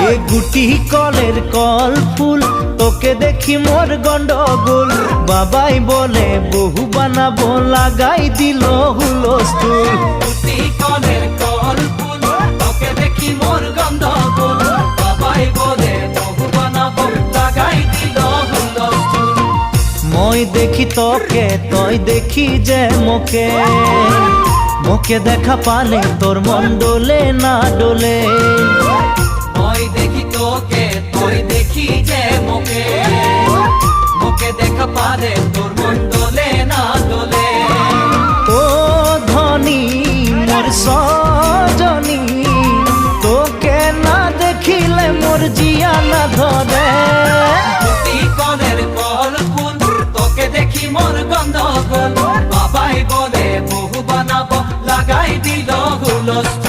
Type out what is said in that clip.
এ গুটি কলের কল ফুল তোকে দেখি মোর গন্ডগোল বাবাই বলে বহু বানাবো লাগাই দিল হুলস্থুল গুটি কলের কল ফুল তোকে দেখি মোর গন্ডগোল বাবাই বলে বহু বানাবো লাগাই দিল হুলস্থুল মই দেখি তোকে তই দেখি যে মোকে মোকে দেখা পালে তোর মন ডোলে না ডোলে মই দেখি তোকে তুই দেখি যে মোকে মোকে দেখা পারে তোর মন